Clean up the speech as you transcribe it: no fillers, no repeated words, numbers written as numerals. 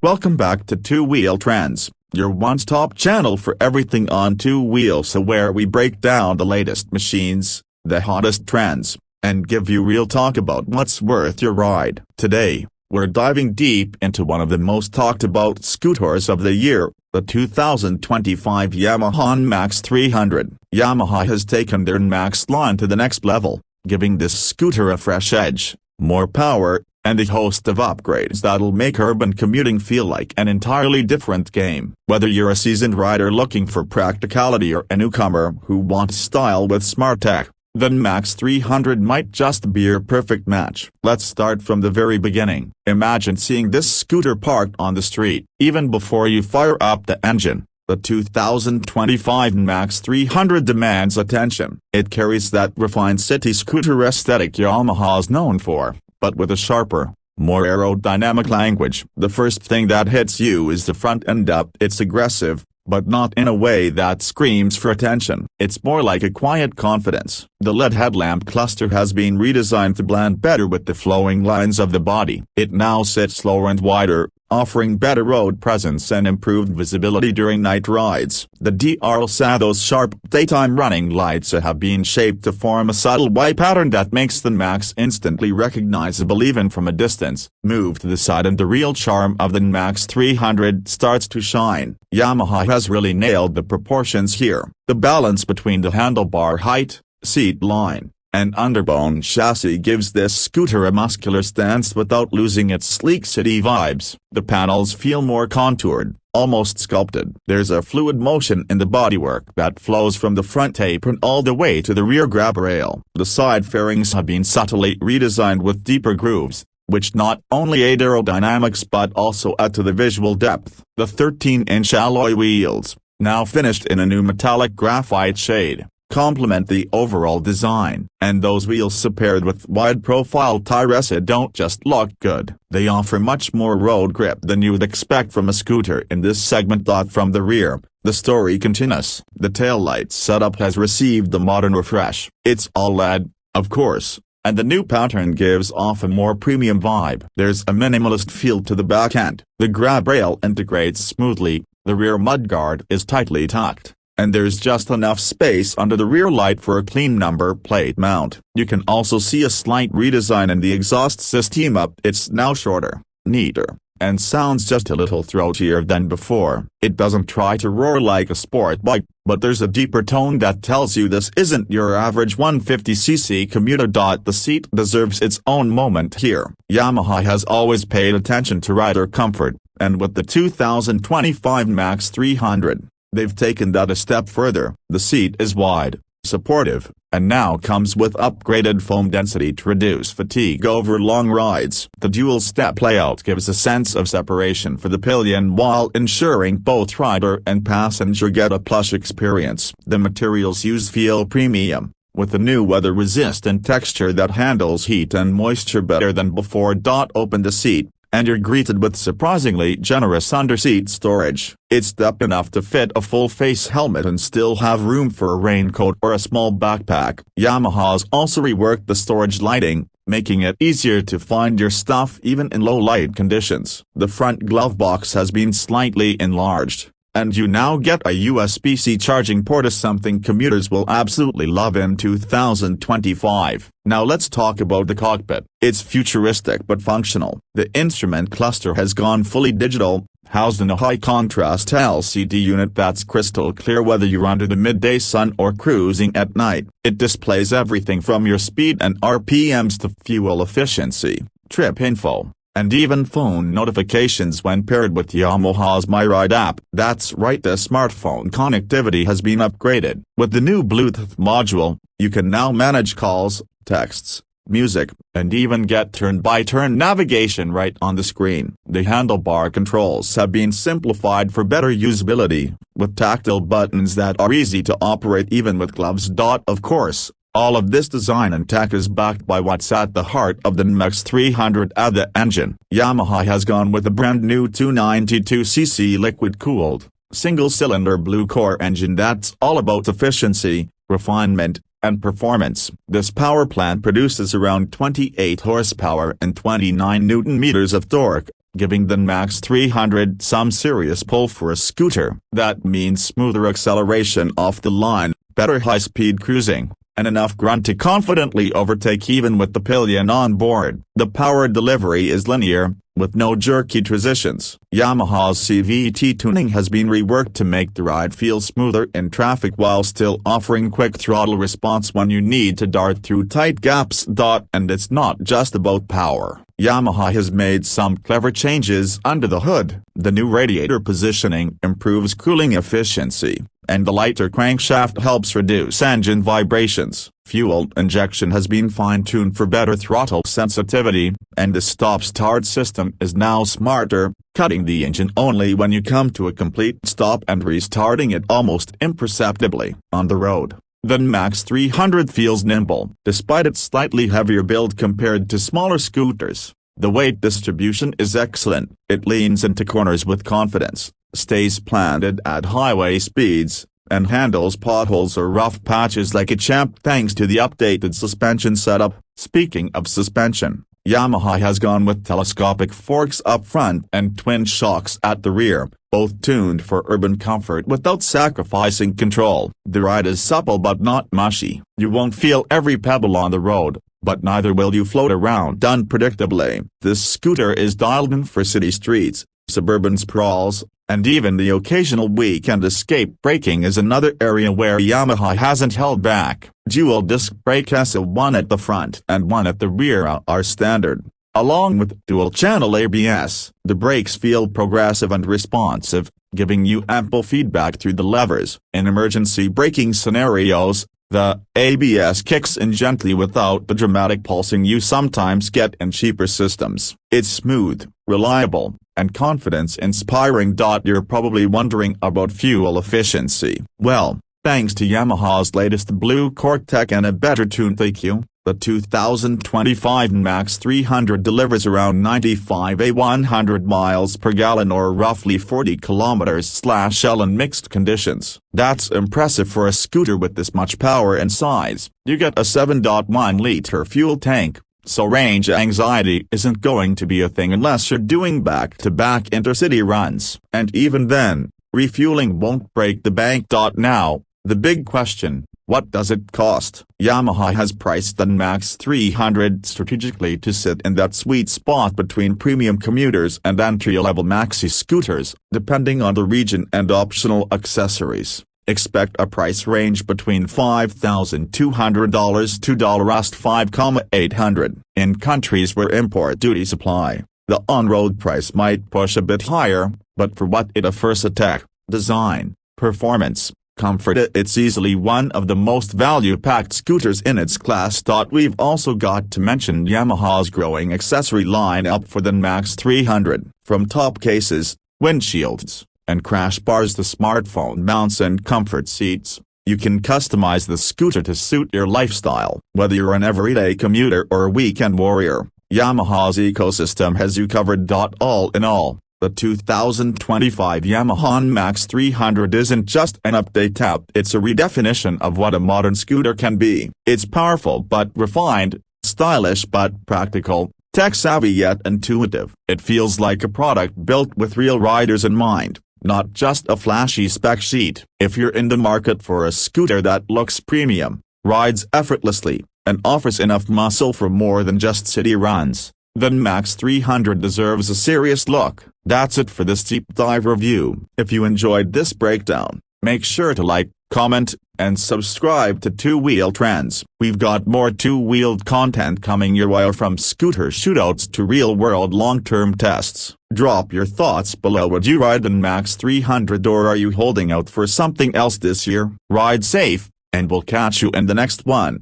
Welcome back to Two Wheel Trends, your one-stop channel for everything on two wheels, where we break down the latest machines, the hottest trends, and give you real talk about what's worth your ride. Today, we're diving deep into one of the most talked about scooters of the year, the 2025 Yamaha NMAX 300. Yamaha has taken their NMAX line to the next level, giving this scooter a fresh edge, more power, and a host of upgrades that'll make urban commuting feel like an entirely different game. Whether you're a seasoned rider looking for practicality or a newcomer who wants style with smart tech, the NMAX 300 might just be your perfect match. Let's start from the very beginning. Imagine seeing this scooter parked on the street. Even before you fire up the engine, the 2025 NMAX 300 demands attention. It carries that refined city scooter aesthetic Yamaha's known for, but with a sharper, more aerodynamic language. The first thing that hits you is the front end up. It's aggressive, but not in a way that screams for attention. It's more like a quiet confidence. The LED headlamp cluster has been redesigned to blend better with the flowing lines of the body. It now sits lower and wider, offering better road presence and improved visibility during night rides. The those sharp daytime running lights have been shaped to form a subtle Y pattern that makes the NMAX instantly recognizable even from a distance. Move to the side and the real charm of the NMAX 300 starts to shine. Yamaha has really nailed the proportions here. The balance between the handlebar height, seat line, and underbone chassis gives this scooter a muscular stance without losing its sleek city vibes. The panels feel more contoured, almost sculpted. There's a fluid motion in the bodywork that flows from the front apron all the way to the rear grab rail. The side fairings have been subtly redesigned with deeper grooves, which not only aid aerodynamics but also add to the visual depth. The 13-inch alloy wheels, now finished in a new metallic graphite shade, complement the overall design. And those wheels paired with wide-profile tires don't just look good, they offer much more road grip than you'd expect from a scooter in this segment. From the rear, the story continues. The taillight setup has received a modern refresh. It's all LED, of course, and the new pattern gives off a more premium vibe. There's a minimalist feel to the back end. The grab rail integrates smoothly, the rear mudguard is tightly tucked, and there's just enough space under the rear light for a clean number plate mount. You can also see a slight redesign in the exhaust system. It's now shorter, neater, and sounds just a little throatier than before. It doesn't try to roar like a sport bike, but there's a deeper tone that tells you this isn't your average 150cc commuter. The seat deserves its own moment here. Yamaha has always paid attention to rider comfort, and with the 2025 NMAX 300, they've taken that a step further. The seat is wide, supportive, and now comes with upgraded foam density to reduce fatigue over long rides. The dual-step layout gives a sense of separation for the pillion while ensuring both rider and passenger get a plush experience. The materials used feel premium, with a new weather-resistant texture that handles heat and moisture better than before. Open the seat, and you're greeted with surprisingly generous underseat storage. It's deep enough to fit a full-face helmet and still have room for a raincoat or a small backpack. Yamaha's also reworked the storage lighting, making it easier to find your stuff even in low-light conditions. The front glove box has been slightly enlarged, and you now get a USB-C charging port, something commuters will absolutely love in 2025. Now let's talk about the cockpit. It's futuristic but functional. The instrument cluster has gone fully digital, housed in a high-contrast LCD unit that's crystal clear whether you're under the midday sun or cruising at night. It displays everything from your speed and RPMs to fuel efficiency, trip info, and even phone notifications when paired with Yamaha's My Ride app. That's right, the smartphone connectivity has been upgraded. With the new Bluetooth module, you can now manage calls, texts, music, and even get turn-by-turn navigation right on the screen. The handlebar controls have been simplified for better usability, with tactile buttons that are easy to operate even with gloves. Of course, all of this design and tech is backed by what's at the heart of the NMAX 300, the engine. Yamaha has gone with a brand new 292cc liquid-cooled, single-cylinder blue-core engine that's all about efficiency, refinement, and performance. This power plant produces around 28 horsepower and 29 Newton-meters of torque, giving the NMAX 300 some serious pull for a scooter. That means smoother acceleration off the line, better high-speed cruising, and enough grunt to confidently overtake even with the pillion on board. The power delivery is linear, with no jerky transitions. Yamaha's CVT tuning has been reworked to make the ride feel smoother in traffic while still offering quick throttle response when you need to dart through tight gaps. And it's not just about power. Yamaha has made some clever changes under the hood. The new radiator positioning improves cooling efficiency, and the lighter crankshaft helps reduce engine vibrations. Fuel injection has been fine-tuned for better throttle sensitivity, and the stop-start system is now smarter, cutting the engine only when you come to a complete stop and restarting it almost imperceptibly. On the road, the NMAX 300 feels nimble. Despite its slightly heavier build compared to smaller scooters, the weight distribution is excellent. It leans into corners with confidence, stays planted at highway speeds, and handles potholes or rough patches like a champ thanks to the updated suspension setup. Speaking of suspension, Yamaha has gone with telescopic forks up front and twin shocks at the rear, both tuned for urban comfort without sacrificing control. The ride is supple but not mushy. You won't feel every pebble on the road, but neither will you float around unpredictably. This scooter is dialed in for city streets, suburban sprawls, and even the occasional weekend escape. Braking is another area where Yamaha hasn't held back. Dual disc brake SL, one at the front and one at the rear, are standard. Along with dual-channel ABS, the brakes feel progressive and responsive, giving you ample feedback through the levers. In emergency braking scenarios, the ABS kicks in gently without the dramatic pulsing you sometimes get in cheaper systems. It's smooth, reliable, and confidence-inspiring. You're probably wondering about fuel efficiency. Well, thanks to Yamaha's latest Blue Core tech and a better tuned EQ, the 2025 NMAX 300 delivers around 95 a 100 miles per gallon or roughly 40 km/L in mixed conditions. That's impressive for a scooter with this much power and size. You get a 7.1-liter fuel tank, so range anxiety isn't going to be a thing unless you're doing back-to-back intercity runs. And even then, refueling won't break the bank. Now, the big question: what does it cost? Yamaha has priced the NMAX 300 strategically to sit in that sweet spot between premium commuters and entry-level maxi scooters, depending on the region and optional accessories. Expect a price range between $5,200 to $5,800. In countries where import duties apply, the on-road price might push a bit higher, but for what it offers: tech, design, performance, comfort, it's easily one of the most value-packed scooters in its class. We've also got to mention Yamaha's growing accessory lineup for the NMAX 300. From top cases, windshields, and crash bars to smartphone mounts and comfort seats, you can customize the scooter to suit your lifestyle. Whether you're an everyday commuter or a weekend warrior, Yamaha's ecosystem has you covered. All in all, the 2025 Yamaha NMAX 300 isn't just an update app, it's a redefinition of what a modern scooter can be. It's powerful but refined, stylish but practical, tech-savvy yet intuitive. It feels like a product built with real riders in mind, not just a flashy spec sheet. If you're in the market for a scooter that looks premium, rides effortlessly, and offers enough muscle for more than just city runs, the NMAX 300 deserves a serious look. That's it for this deep dive review. If you enjoyed this breakdown, make sure to like, comment, and subscribe to Two Wheel Trends. We've got more two-wheeled content coming your way, from scooter shootouts to real-world long-term tests. Drop your thoughts below. Would you ride the NMAX 300, or are you holding out for something else this year? Ride safe, and we'll catch you in the next one.